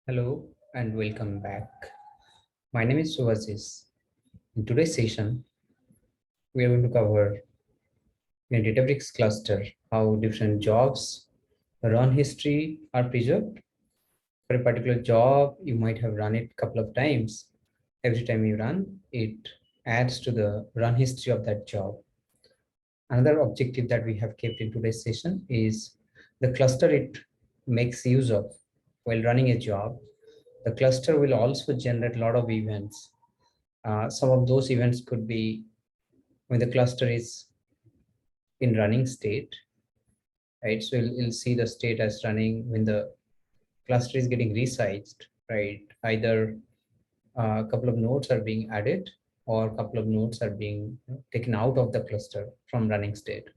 Hello and welcome back. My name is Resizing. In today's session, we are going to cover in a DataBricks cluster how different jobs run history are preserved. For a particular job, you might have run it a couple of times. Every time you run, it adds to the run history of that job. Another objective that we have kept in today's session is the cluster it makes use of while running a job. The cluster will also generate a lot of events. Some of those events could be when the cluster is in running state, right? So you'll see the state as running when the cluster is getting resized, right? Either a couple of nodes are being added or a couple of nodes are being taken out of the cluster from running state.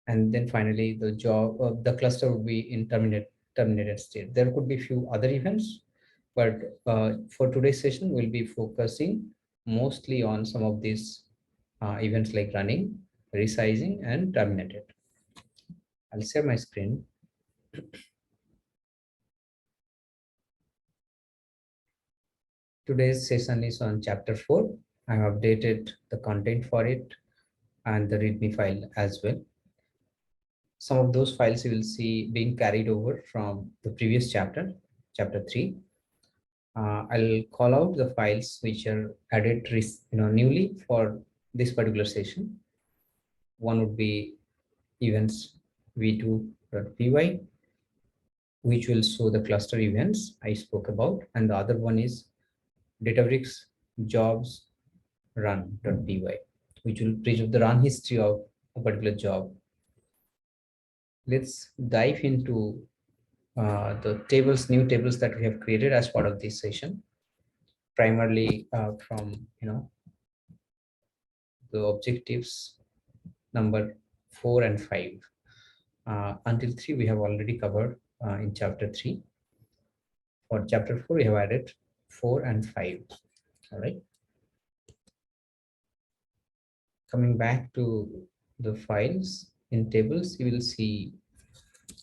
And then finally, the cluster will be in terminated state. There could be few other events, but for today's session, we'll be focusing mostly on some of these events like running, resizing, and terminated. I'll share my screen. Today's session is on chapter 4. I have updated the content for it and the README file as well. Some of those files you will see being carried over from the previous chapter, chapter 3. I'll call out the files which are added newly for this particular session. One would be events v2.py, which will show the cluster events I spoke about, and the other one is DataBricks jobs run.py, which will preserve the run history of a particular job. Let's dive into the new tables that we have created as part of this session, primarily from the objectives number 4 and 5. Until 3 we have already covered in chapter 3. For chapter 4 we have added 4 and 5. All right. Coming back to the files in tables, you will see,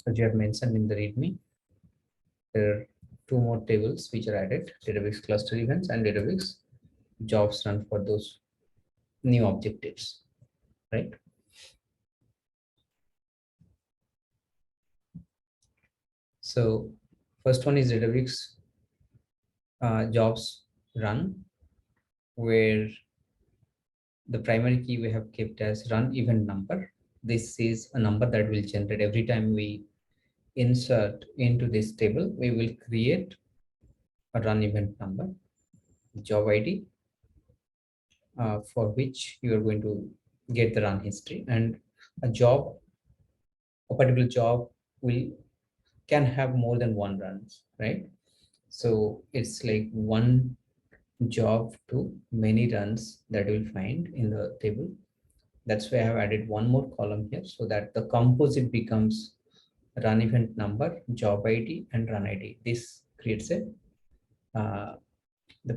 as you have mentioned in the README, there are two more tables which are added: DataBricks cluster events and DataBricks jobs run for those new objectives, right? So first one is DataBricks jobs run, where the primary key we have kept as run event number. This is a number that will generate every time we insert into this table. We will create a run event number, job ID, for which you are going to get the run history. And a particular job can have more than one runs, right? So it's like one job to many runs that you'll find in the table. That's why I have added one more column here so that the composite becomes run event number, job ID, and run ID. This creates the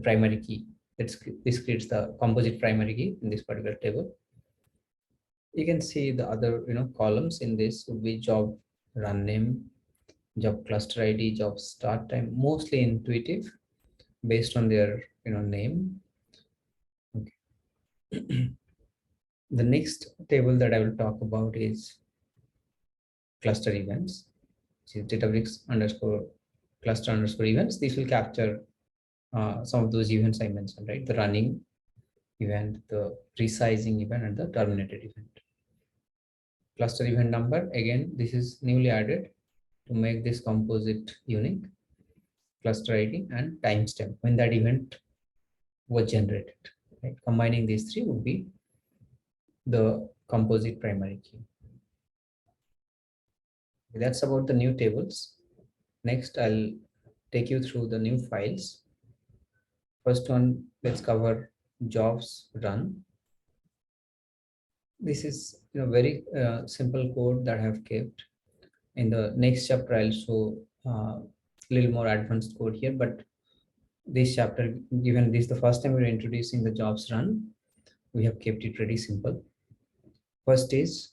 primary key. This creates the composite primary key in this particular table. You can see the other columns in this would be job run name, job cluster ID, job start time, mostly intuitive based on their name. Okay. The next table that I will talk about is cluster events, which is DataBricks underscore cluster underscore events. This will capture some of those events I mentioned, right? The running event, the resizing event, and the terminated event. Cluster event number, again, this is newly added to make this composite unique. Cluster ID and timestamp when that event was generated. Right? Combining these three would be the composite primary key. That's about the new tables. Next, I'll take you through the new files. First one, let's cover jobs run. This is very simple code that I have kept. In the next chapter, I'll show a little more advanced code here, but this chapter, given this the first time we're introducing the jobs run, we have kept it pretty simple. First is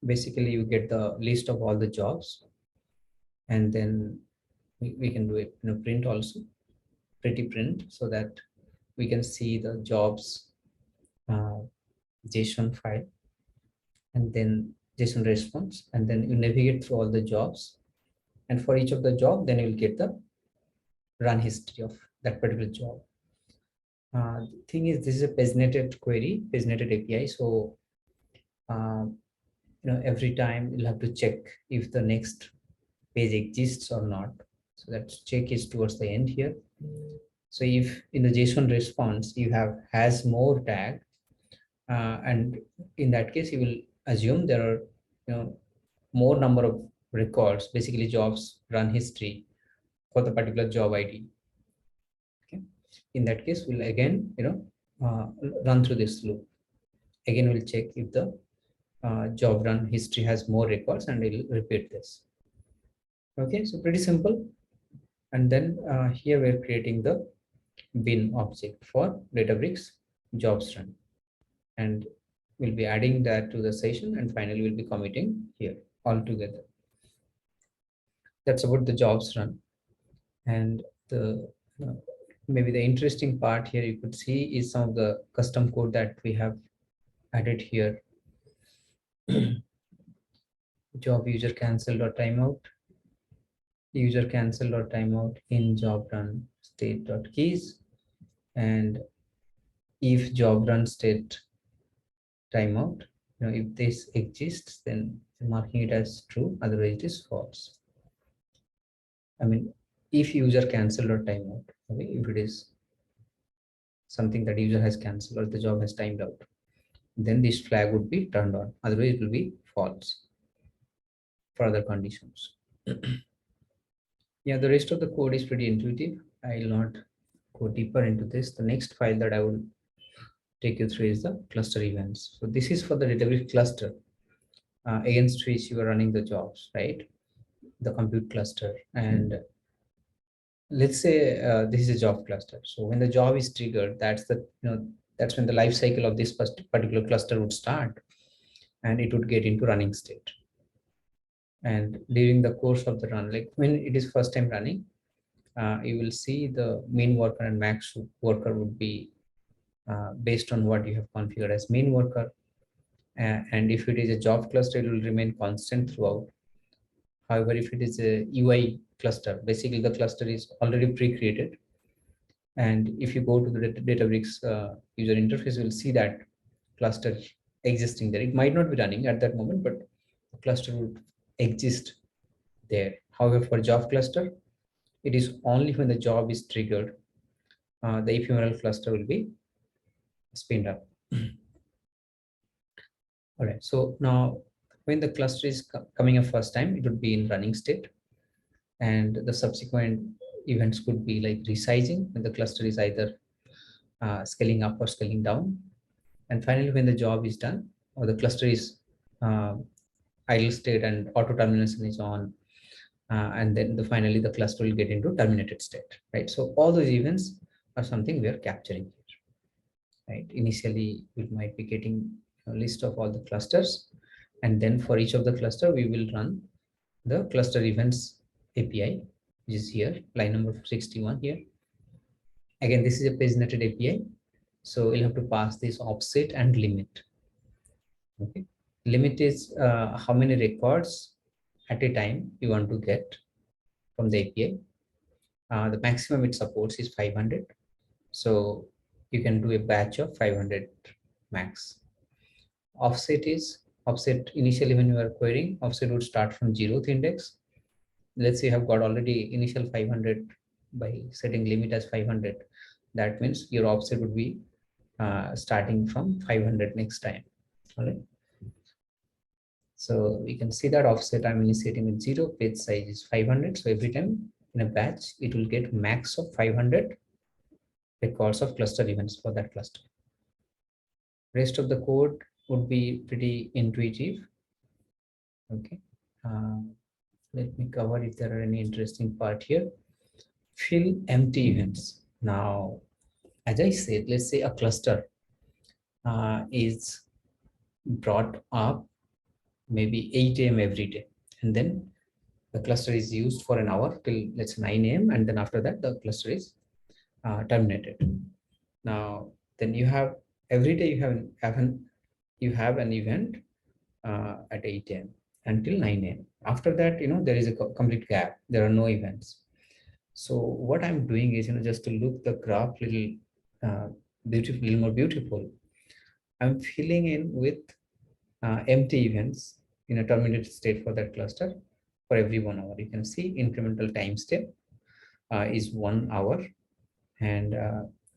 basically you get the list of all the jobs, and then we can do it print also, pretty print, so that we can see the jobs uh, JSON file, and then JSON response, and then you navigate through all the jobs, and for each of the job, then you'll get the run history of that particular job. The thing is, this is a paginated query, paginated API, so uh, every time you'll have to check if the next page exists or not. So that check is towards the end here. So if in the JSON response you have has more tag, and in that case you will assume there are more number of records, basically jobs run history for the particular job ID. Okay, in that case we'll again run through this loop. Again we'll check if the job run history has more records, and we'll repeat this. Okay, so pretty simple. And then here we're creating the bin object for DataBricks jobs run, and we'll be adding that to the session, and finally we'll be committing here all together. That's about the jobs run. And the maybe the interesting part here you could see is some of the custom code that we have added here. Job user cancelled or timeout, user cancelled or timeout in job run state dot keys, and if job run state timeout, if this exists, then marking it as true, otherwise it is false. I mean, if user cancelled or timeout, okay, if it is something that user has cancelled or the job has timed out, then this flag would be turned on, otherwise it will be false for other conditions. Yeah, the rest of the code is pretty intuitive. I will not go deeper into this. The next file that I will take you through is the cluster events. So this is for the database cluster against which you are running the jobs, right? The compute cluster. And let's say this is a job cluster. So when the job is triggered, that's the that's when the life cycle of this particular cluster would start, and it would get into running state. And during the course of the run, like when it is first time running, you will see the main worker and max worker would be based on what you have configured as main worker. And if it is a job cluster, it will remain constant throughout. However, if it is a UI cluster, basically the cluster is already pre-created. And if you go to the DataBricks user interface, you will see that cluster existing there. It might not be running at that moment, but the cluster would exist there. However, for job cluster, it is only when the job is triggered, the ephemeral cluster will be spinned up. All right, so now when the cluster is coming up first time, it would be in running state, and the subsequent events could be like resizing when the cluster is either scaling up or scaling down, and finally when the job is done or the cluster is uh, idle state and auto termination is on, and then finally the cluster will get into terminated state, right? So all those events are something we are capturing here, right? Initially we might be getting a list of all the clusters, and then for each of the cluster we will run the cluster events API, which is here, line number 61 here. Again, this is a paginated API, so we'll have to pass this offset and limit. Okay, limit is how many records at a time you want to get from the API. The maximum it supports is 500, so you can do a batch of 500 max. Offset is offset initially when you are querying, offset would start from 0th index. Let's say you have got already initial 500 by setting limit as 500. That means your offset would be starting from 500 next time. All right. So we can see that offset I'm initiating with 0, page size is 500. So every time in a batch, it will get max of 500 records of cluster events for that cluster. Rest of the code would be pretty intuitive. Okay. Let me cover if there are any interesting part here. Fill empty events. Now, as I said, let's say a cluster is brought up maybe 8 a.m. every day, and then The cluster is used for an hour till let's say 9 a.m. and then after that the cluster is terminated. Now then you have every day you have an event at 8 a.m. until 9 a.m. After that, there is a complete gap. There are no events. So what I'm doing is, just to look the graph little more beautiful, I'm filling in with empty events in a terminated state for that cluster for every 1 hour. You can see incremental time step is 1 hour, and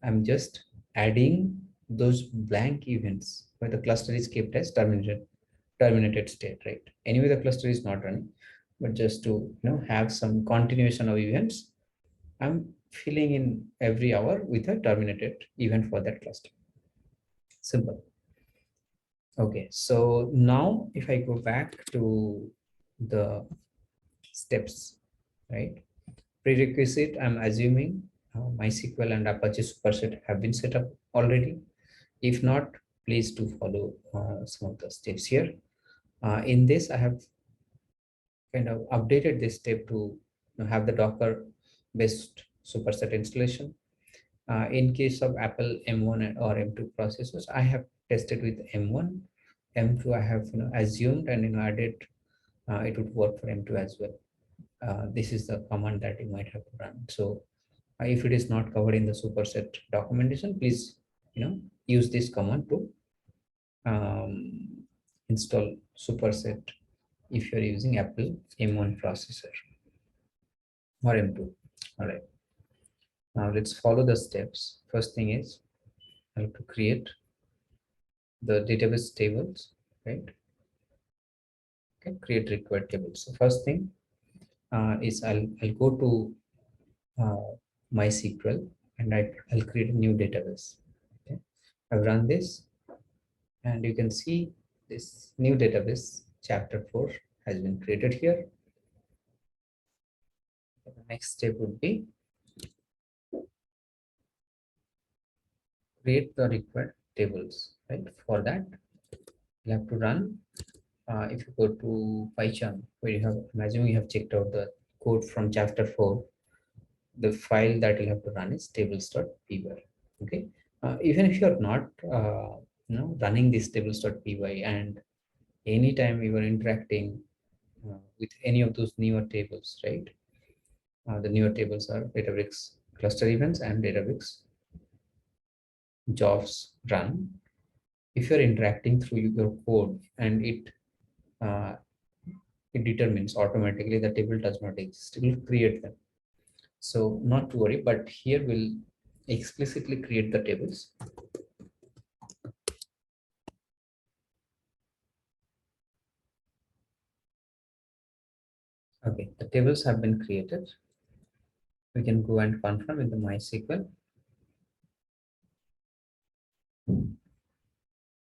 I'm just adding those blank events where the cluster is kept as terminated state, right? Anyway, the cluster is not running, but just to have some continuation of events, I'm filling in every hour with a terminated event for that cluster. Simple. Okay, so now if I go back to the steps, right? Prerequisite, I'm assuming MySQL and Apache Superset have been set up already. If not, please do follow some of the steps here. In this, I have kind of updated this step to have the Docker based superset installation. In case of Apple M1 or M2 processors, I have tested with M1. M2 I have assumed and added it would work for M2 as well. This is the command that you might have to run. So if it is not covered in the superset documentation, please use this command to install superset if you're using Apple M1 processor or M2. All right. Now let's follow the steps. First thing is I have to create the database tables, right? Okay, create required tables. So first thing is I'll go to MySQL and I'll create a new database. Okay, I've run this, and you can see this new database chapter 4 has been created here. The next step would be create the required tables, right? For that, you have to run. If you go to PyCharm, where you have, imagine you have checked out the code from chapter 4, the file that you have to run is tables.py. Okay, even if you're not running this tables.py, and anytime you are interacting with any of those newer tables, right? The newer tables are DataBricks cluster events and DataBricks jobs run. If you're interacting through your code and uh, it determines automatically the table does not exist, it will create them. So not to worry, but here we'll explicitly create the tables. Okay, the tables have been created. We can go and confirm in the MySQL.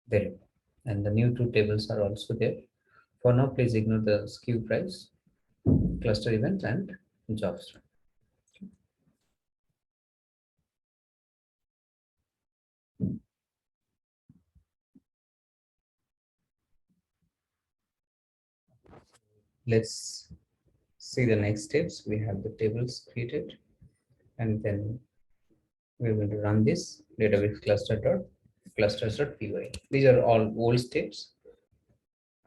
There you go. And the new 2 tables are also there. For now, please ignore the SKU price, cluster event, and jobs. Let's see the next steps. We have the tables created, and then we're going to run this database clusters.py. These are all old steps.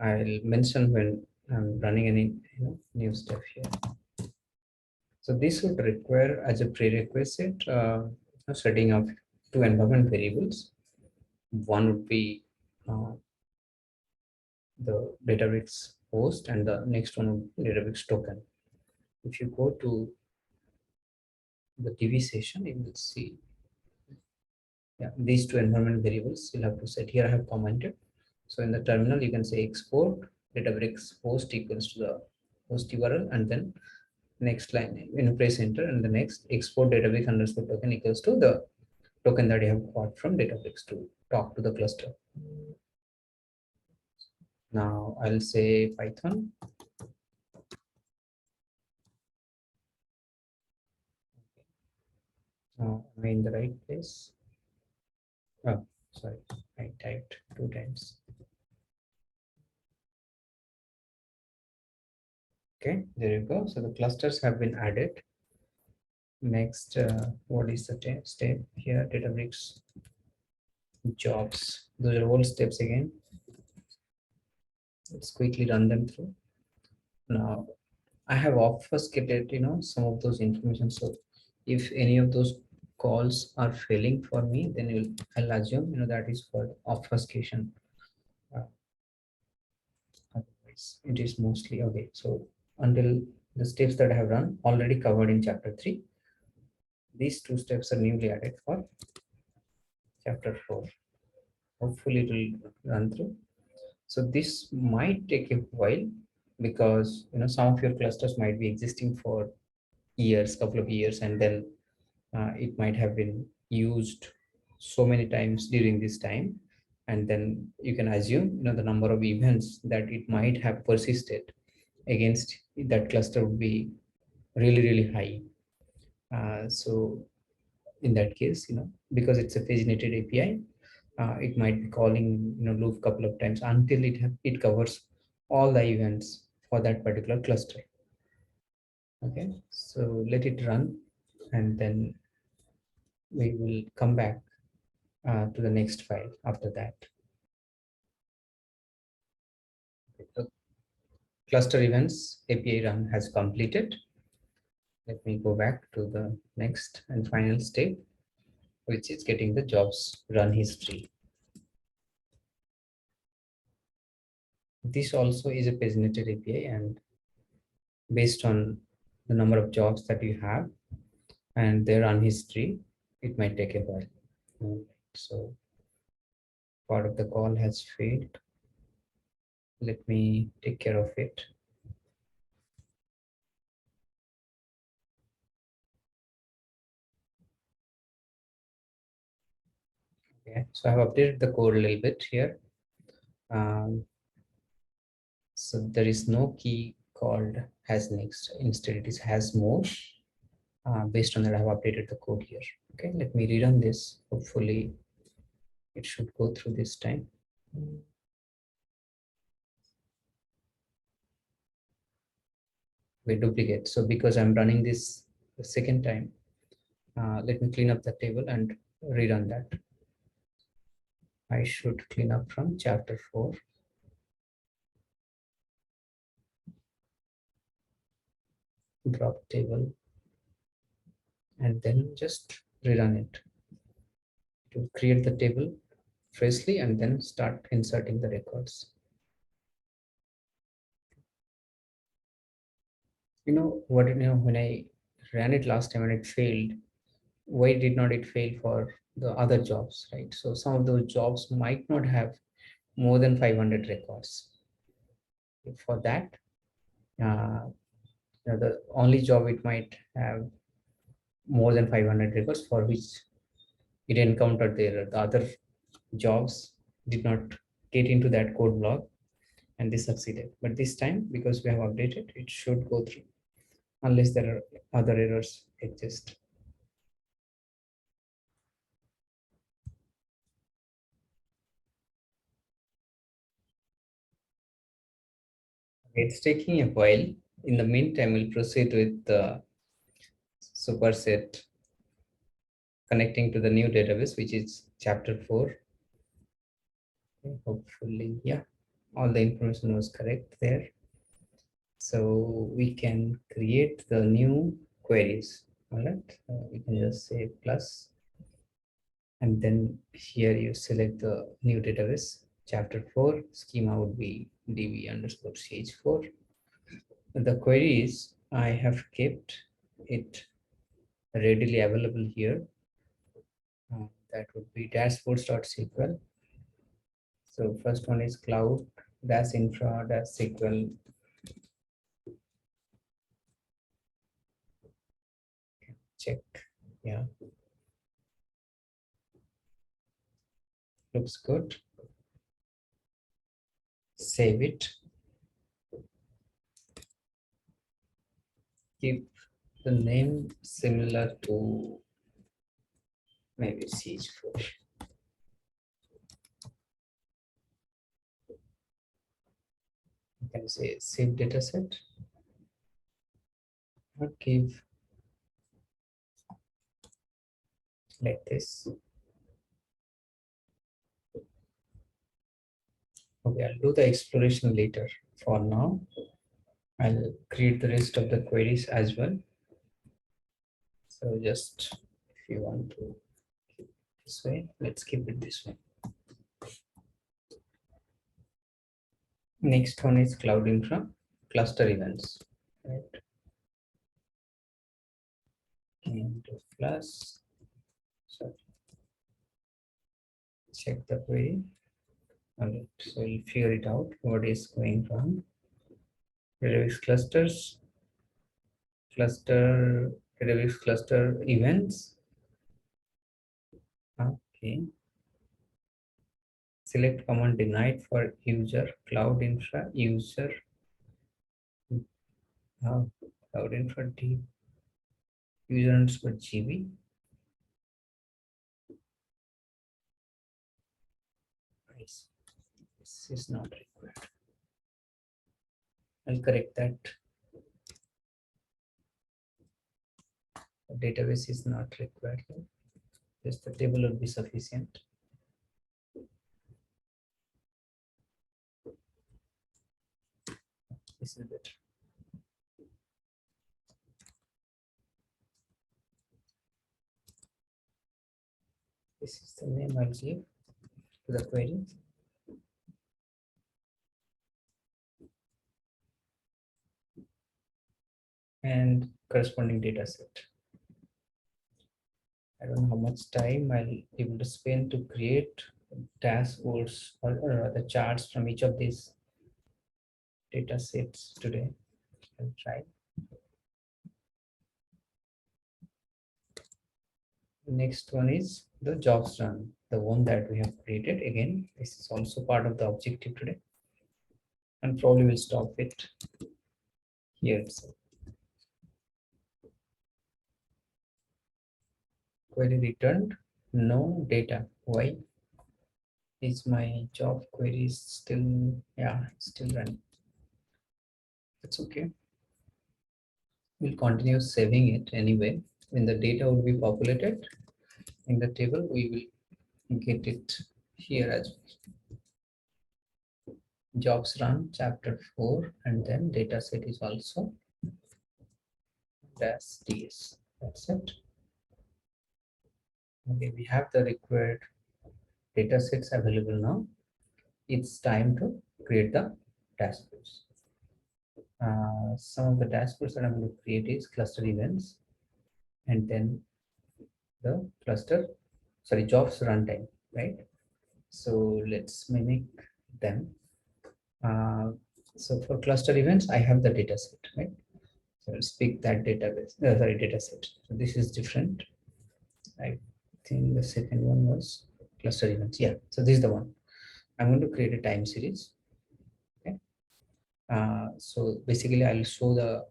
I'll mention when I'm running any new stuff here. So this would require as a prerequisite setting of 2 environment variables. One would be the DataBricks host, and the next one would be DataBricks token. If you go to the TV session, you will see these 2 environment variables you'll have to set. Here I have commented. So in the terminal, you can say export DataBricks host equals to the host URL, and then next line, press enter, and the next export database underscore token equals to the token that you have got from DataBricks to talk to the cluster. Now I'll say Python. Am I in the right place? Oh, sorry, I typed 2 times. Okay, there you go. So the clusters have been added. Next, what is the step here? DataBricks jobs. Those are all steps again. Let's quickly run them through. Now, I have obfuscated, some of those information. So if any of those calls are failing for me, then I'll assume, that is for obfuscation. Otherwise, it is mostly okay. So until the steps that I have run already covered in chapter 3, these two steps are newly added for chapter 4. Hopefully it will run through. So this might take a while because some of your clusters might be existing for years, couple of years, and then it might have been used so many times during this time, and then you can assume the number of events that it might have persisted against that cluster would be really high. So in that case, because it's a paginated API, it might be calling loop couple of times until it covers all the events for that particular cluster. Okay, so let it run, and then we will come back to the next file after that. So cluster events API run has completed. Let me go back to the next and final step, which is getting the jobs run history. This also is a paginated API, and based on the number of jobs that you have and their run history, it might take a while. So part of the call has failed. Let me take care of it. Okay, so I've updated the code a little bit here. So there is no key called has next. Instead, it is has more. Based on that, I have updated the code here. Okay, let me rerun this. Hopefully, it should go through this time. We duplicate. So because I'm running this the second time, let me clean up the table and rerun that. I should clean up from chapter 4. Drop table and then just rerun it to create the table freshly and then start inserting the records. When I ran it last time and it failed, why did not it fail for the other jobs, right? So some of those jobs might not have more than 500 records. For that, the only job it might have more than 500 records for which it encountered the error. The other jobs did not get into that code block and they succeeded. But this time, because we have updated, it should go through unless there are other errors exist. It's taking a while. In the meantime, we'll proceed with the superset connecting to the new database, which is chapter 4. Okay, hopefully, yeah, all the information was correct there. So we can create the new queries. All right, we can just say plus, and then here you select the new database, chapter 4. Schema would be db_ch4. The queries I have kept it readily available here. That would be dashboards.sql. So first one is cloud -infra-sql. Check. Yeah, looks good. Save it. Keep the name similar to maybe ch4. You can say save dataset. I'll give like this. Okay, I'll do the exploration later. For now, I'll create the rest of the queries as well. So just if you want to keep it this way, let's keep it this way. Next one is cloud infra cluster events. Right. And plus, so check the query. All right, so we'll figure it out what is going on. Database clusters, database cluster events. Okay. Select command denied for user cloud infra user cloud infra d user for GB. Nice. This is not required. I'll correct that. The database is not required. Just the table would be sufficient. This is better. This is the name I'll give to the query. And corresponding data set. I don't know how much time I'll be able to spend to create dashboards or the charts from each of these data sets today. I'll try. Next one is the jobs run, the one that we have created. Again, this is also part of the objective today. And probably we'll stop it here itself. Query returned, no data. Why? Is my job query still, yeah, it's still running. That's okay. We'll continue saving it anyway. When the data will be populated in the table, we will get it here as well. Jobs run chapter 4, and then data set is also dash ds. That's it. Okay, we have the required data sets available now. It's time to create the dashboards. Some of the dashboards that I'm going to create is cluster events, and then the jobs runtime, right? So let's mimic them. So for cluster events, I have the data set, right? So let's pick that data set. So this is different. I think the second one was cluster events. Yeah, so this is the one. I'm going to create a time series. Okay. So basically, I'll show the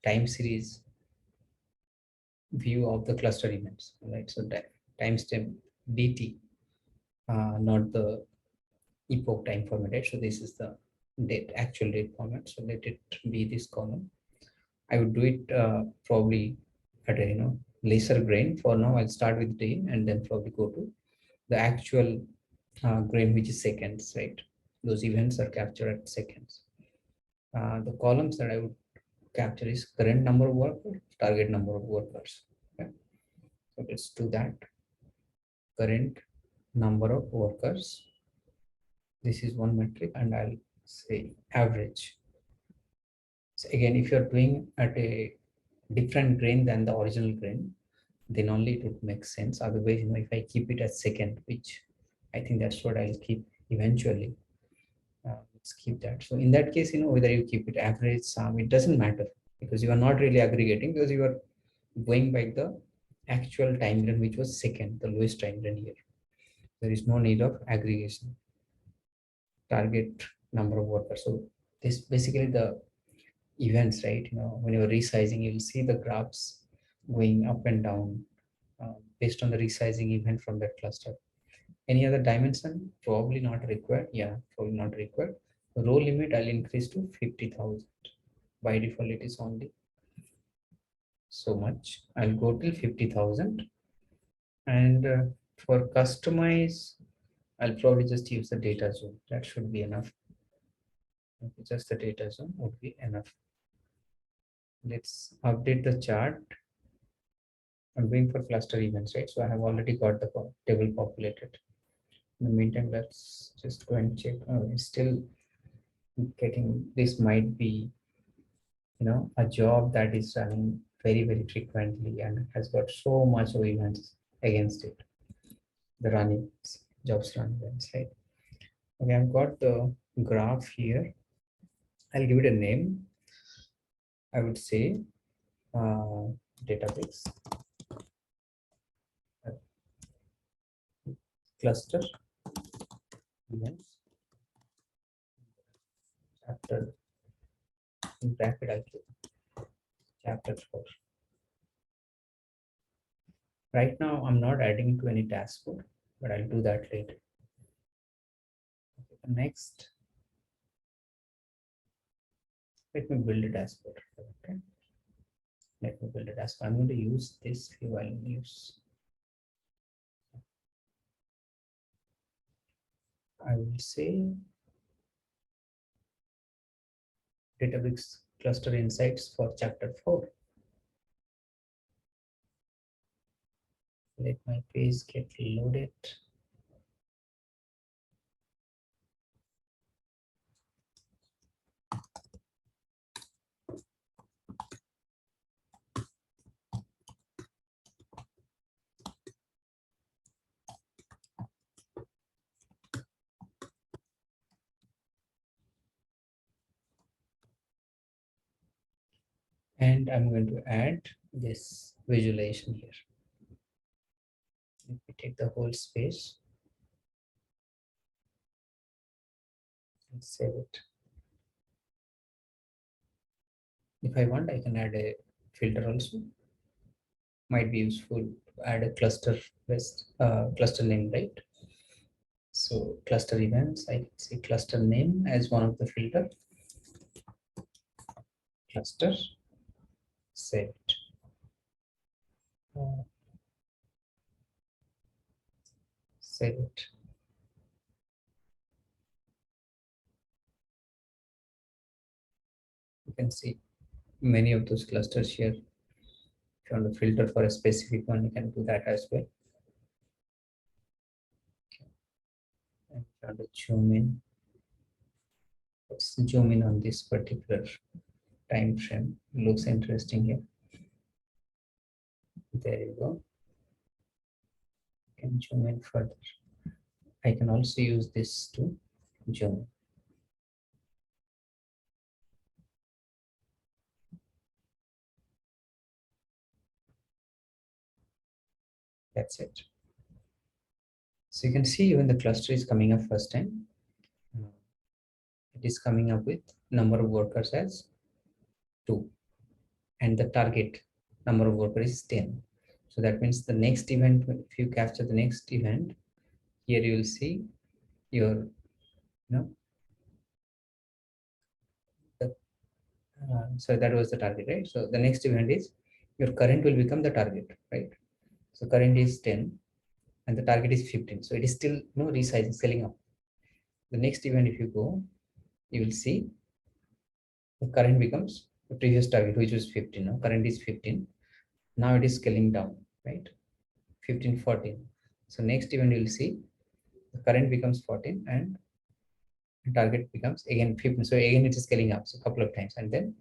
time series view of the cluster events, right? So that timestamp dt, not the epoch time format, right? So this is the actual date format. So let it be this column. I would do it probably at a lesser grain. For now, I'll start with day and then probably go to the actual grain, which is seconds, right? Those events are captured at seconds. The columns that I would capture is current number of workers, target number of workers. Okay. So let's do that. Current number of workers. This is one metric, and I'll say average. So again, if you're doing at a different grain than the original grain, then only it would make sense. Otherwise, if I keep it as second, which I think that's what I'll keep eventually. Let's keep that. So in that case, whether you keep it average, sum, it doesn't matter, because you are not really aggregating, because you are going by the actual time run, which was second, the lowest time run here. There is no need of aggregation. Target number of workers. So this basically the events, right? When you're resizing, you'll see the graphs going up and down based on the resizing event from that cluster. Any other dimension? Probably not required. Yeah, probably not required. Row limit I'll increase to 50,000. By default, it is only so much. I'll go till 50,000. And for customize, I'll probably just use the data zone. That should be enough. Okay, just the data zone would be enough. Let's update the chart. I'm going for cluster events, right? So I have already got the table populated. In the meantime, let's just go and check. Oh, it's still getting, this might be, a job that is running very, very frequently and has got so much of events against it. The running jobs run events, right? Okay, I've got the graph here. I'll give it a name. I would say DataBricks cluster events chapter in bracket. I'll put chapter 4. Right now, I'm not adding to any dashboard, but I'll do that later. Okay, next, let me build a dashboard. Okay, let me build a dashboard. I'm going to use this view. I'll use. I will say DataBricks cluster insights for chapter 4. Let my page get loaded. And I'm going to add this visualization here. Let me take the whole space and save it. If I want, I can add a filter also. Might be useful to add a cluster name, right? So cluster events, I can say cluster name as one of the filter. Cluster, save it. Save it. You can see many of those clusters here. If you want to filter for a specific one, you can do that as well. And if you want to zoom in, let's zoom in on this particular time frame. Looks interesting here. There you go. You can zoom in further. I can also use this to zoom. That's it. So you can see when the cluster is coming up first time, it is coming up with number of workers as 2, and the target number of workers is 10. So that means the next event, if you capture the next event, here you will see your, so that was the target, right? So the next event is your current will become the target, right? So current is 10 and the target is 15. So it is still resizing, scaling up. The next event, if you go, you will see the current becomes the previous target, which was 15. Now current is 15. Now it is scaling down, right? 15, 14. So next event you will see the current becomes 14 and the target becomes again 15. So again it is scaling up, so a couple of times, and then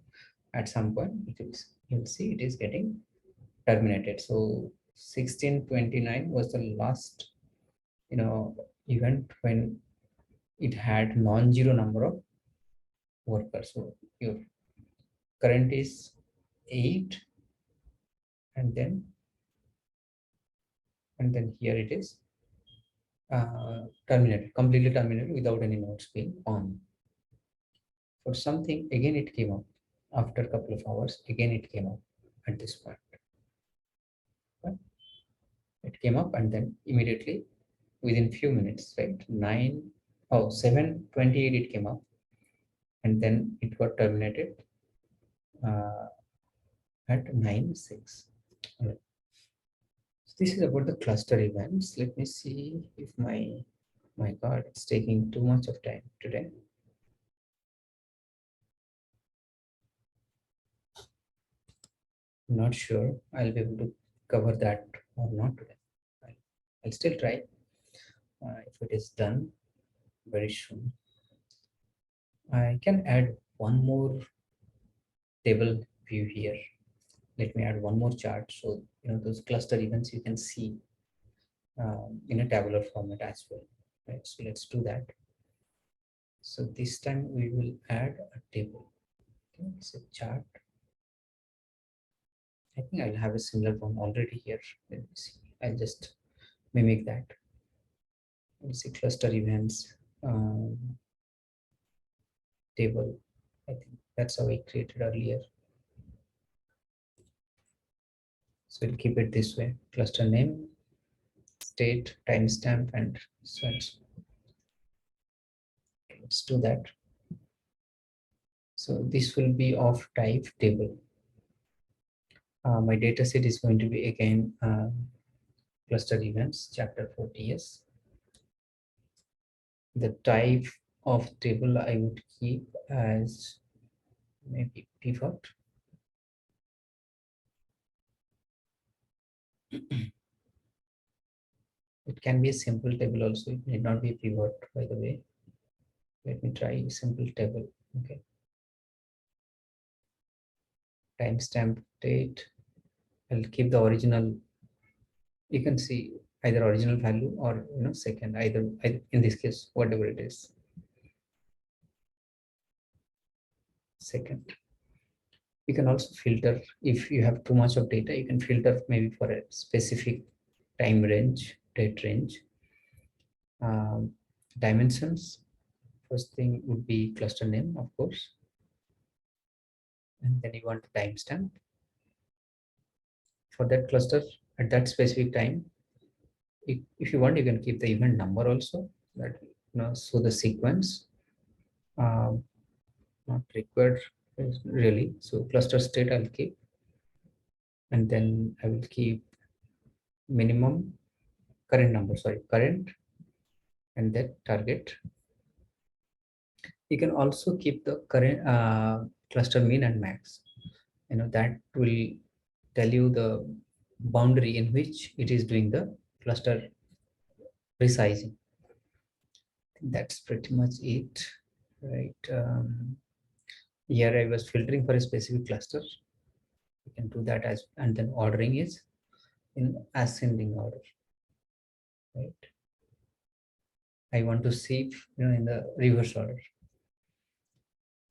at some point you'll see it is getting terminated. So 1629 was the last event when it had non-zero number of workers. So your current is 8, and then here it is terminated, completely terminated without any nodes being on. For something, again it came up after a couple of hours. Again it came up at this point. Right? It came up and then immediately within few minutes, right? 7:28 it came up, and then it got terminated, at 9:06. All right. So this is about the cluster events. Let me see if my God, it's taking too much of time today. I'm not sure I'll be able to cover that or not today. I'll, I'll still try if it is done very soon. I can add one more table view here. Let me add one more chart so those cluster events you can see in a tabular format as well. Right, so let's do that. So this time we will add a table. Okay, it's a chart. I think I'll have a similar one already here. Let me see. I'll just mimic that. Let's see cluster events table. I think that's how I created earlier. So we'll keep it this way: cluster name, state, timestamp, and so on. Let's do that. So this will be of type table. My data set is going to be again cluster events, chapter 40s. The type of table I would keep as maybe pivot. It can be a simple table also. It need not be a pivot, by the way. Let me try a simple table. Okay. Timestamp date. I'll keep the original. You can see either original value or second, either in this case, whatever it is. Second. You can also filter if you have too much of data. You can filter maybe for a specific time range, date range. Dimensions. First thing would be cluster name, of course, and then you want the timestamp for that cluster at that specific time. If you want, you can keep the event number also. That so the sequence not required really. So cluster state I'll keep, and then I will keep minimum current number. Sorry, current, and then target. You can also keep the current cluster mean and max. That will tell you the boundary in which it is doing the cluster resizing. That's pretty much it, right? Here I was filtering for a specific cluster. You can do that as, and then ordering is in ascending order, right? I want to see in the reverse order.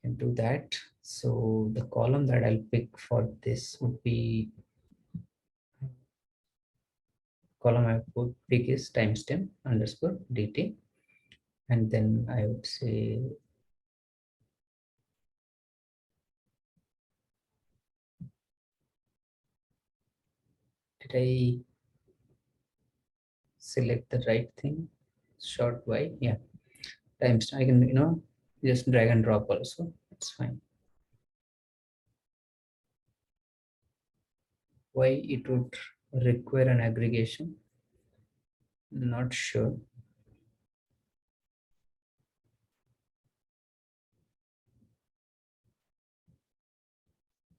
You can do that. So the column that I'll pick for this would be column I would pick is timestamp underscore dt, and then I would say did I select the right thing? Short y, yeah. Times I can just drag and drop also. It's fine. Why it would require an aggregation? Not sure.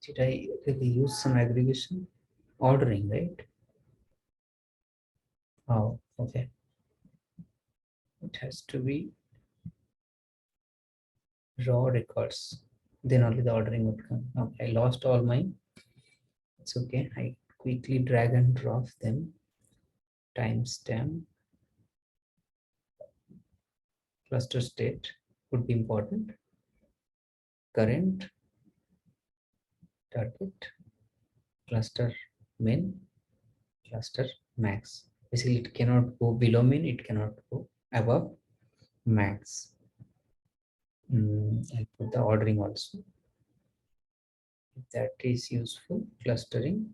Did I really use some aggregation? Ordering, right? Oh, okay. It has to be raw records. Then only the ordering would come. Okay, I lost all mine. It's okay. I quickly drag and drop them. Timestamp, cluster state would be important. Current, target, cluster min, cluster max. Basically, it cannot go below min, it cannot go above max. I'll put the ordering also. If that is useful. Clustering.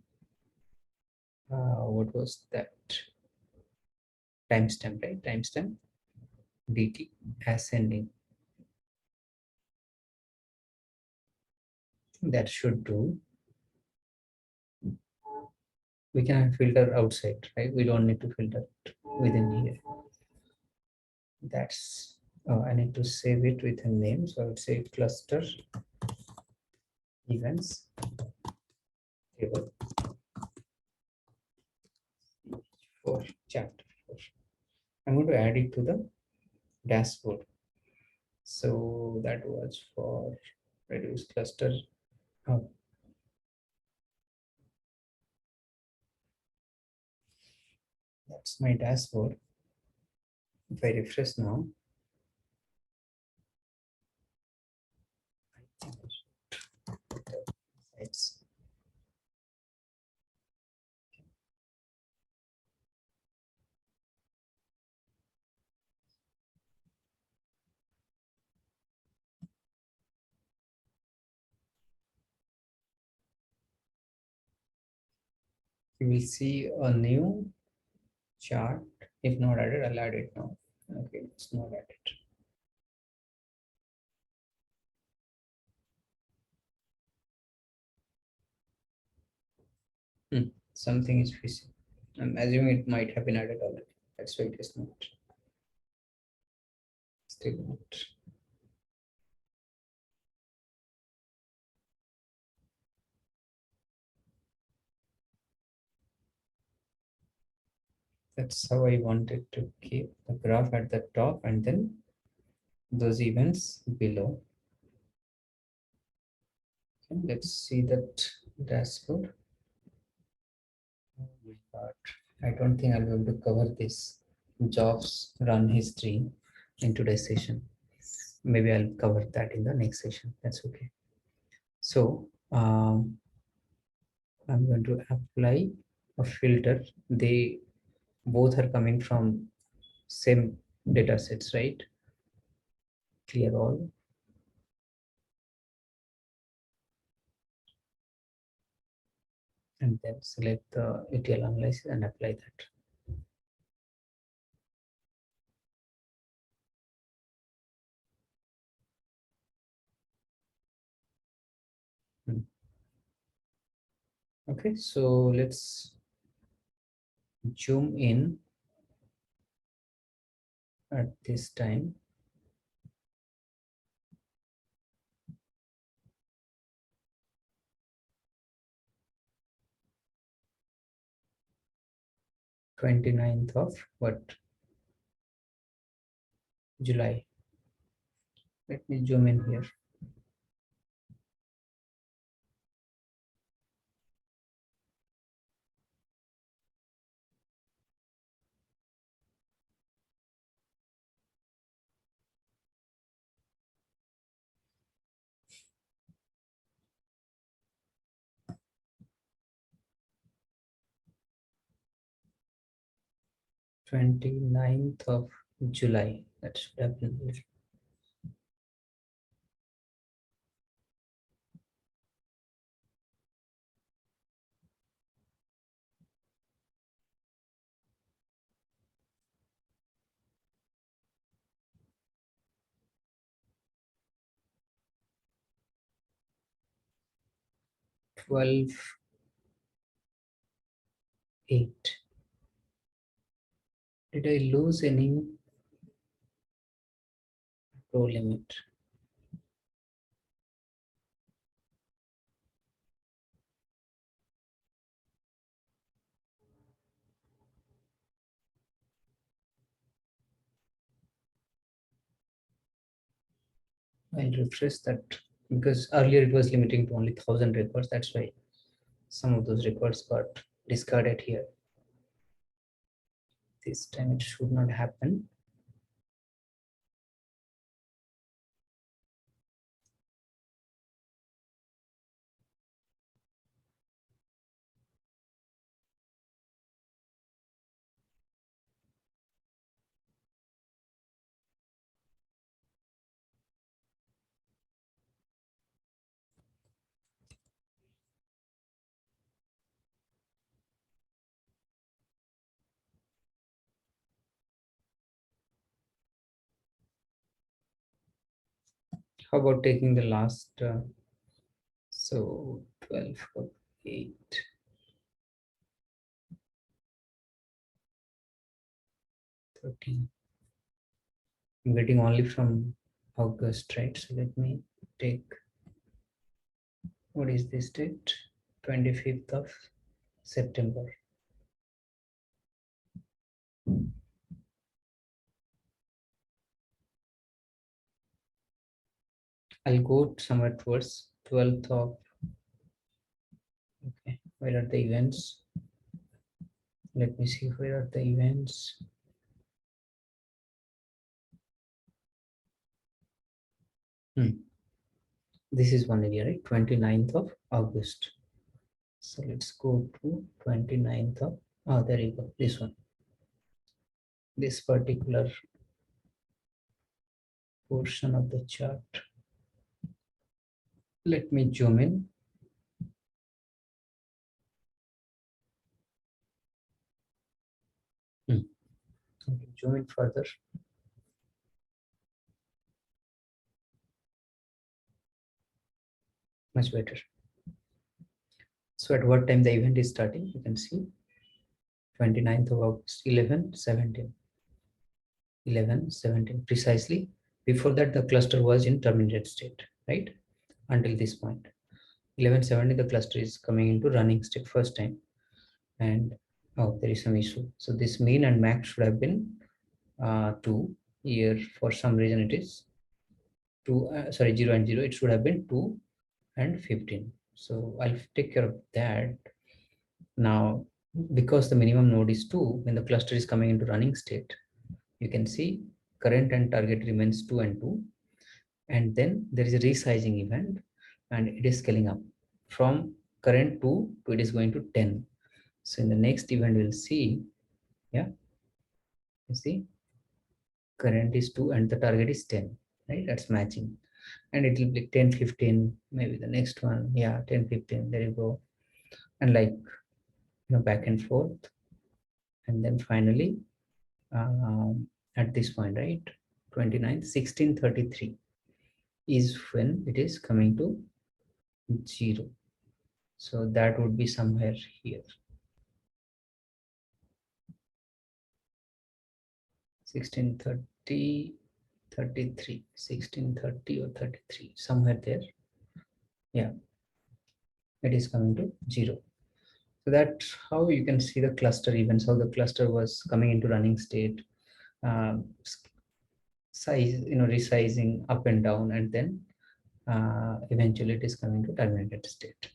What was that? Timestamp, right? Timestamp dt ascending. That should do. we can filter outside, right? We don't need to filter within here. That's I need to save it with a name, so I would say cluster events table for chapter 4. I'm going to add it to the dashboard. So that was for reduce cluster. Oh, that's my dashboard. If I refresh now, I think it's you will see a new chart. If not added, I'll add it now. Okay, it's not added. Something is missing. I'm assuming it might have been added already. That's why it is not. Still not. That's how I wanted to keep the graph at the top and then those events below. Okay, let's see that dashboard. Oh my God. I don't think I'll be able to cover this jobs run history in today's session. Maybe I'll cover that in the next session. That's okay. So I'm going to apply a filter. They both are coming from same data sets, right? Clear all. And then select the ETL analysis and apply that. Okay, so let's zoom in at this time. Twenty-ninth of what? July. Let me zoom in here. 29th of July. That should have been here. Twelve eight. Did I lose any row limit? I'll refresh that because earlier it was limiting to only 1000 records. That's why some of those records got discarded here. This time it should not happen. 'How about taking the last, so 12 of 8. 14. I'm getting only from August, right? So let me take, what is this date? 25th of September. I'll go somewhere towards 12th of, okay, where are the events? Let me see, where are the events? This is one area, right? 29th of August. So let's go to 29th of, oh, there you go, this one. This particular portion of the chart. Let me zoom in. Okay, zoom in further. Much better. So at what time the event is starting? You can see 29th of August, 11:17. 11:17 precisely. Before that, the cluster was in terminated state, right? Until this point. 11:70, the cluster is coming into running state first time. And oh, there is some issue. So this mean and max should have been 2. Here, for some reason, it is 2, sorry, 0 and 0. It should have been 2 and 15. So I'll take care of that. Now, because the minimum node is 2, when the cluster is coming into running state, you can see current and target remains 2 and 2. And then there is a resizing event and it is scaling up from current 2 to it is going to 10. So in the next event, we'll see, yeah, you see, current is 2 and the target is 10, right? That's matching. And it will be 10, 15, maybe the next one, yeah, 10, 15, there you go. And like, back and forth. And then finally, at this point, right, 29, 1633 is when it is coming to 0. So that would be somewhere here. 1630, 33, 1630 or 33, somewhere there. Yeah, it is coming to 0. So that's how you can see the cluster events, how the cluster was coming into running state, size, resizing up and down, and then eventually it is coming to terminated state.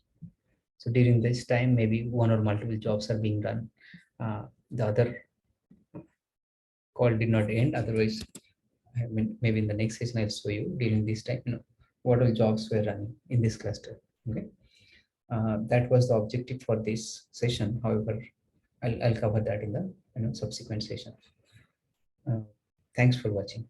So during this time, maybe one or multiple jobs are being run. The other call did not end. Otherwise, I mean, maybe in the next session I'll show you during this time, what all jobs were running in this cluster. Okay, that was the objective for this session. However, I'll cover that in the subsequent session. Thanks for watching.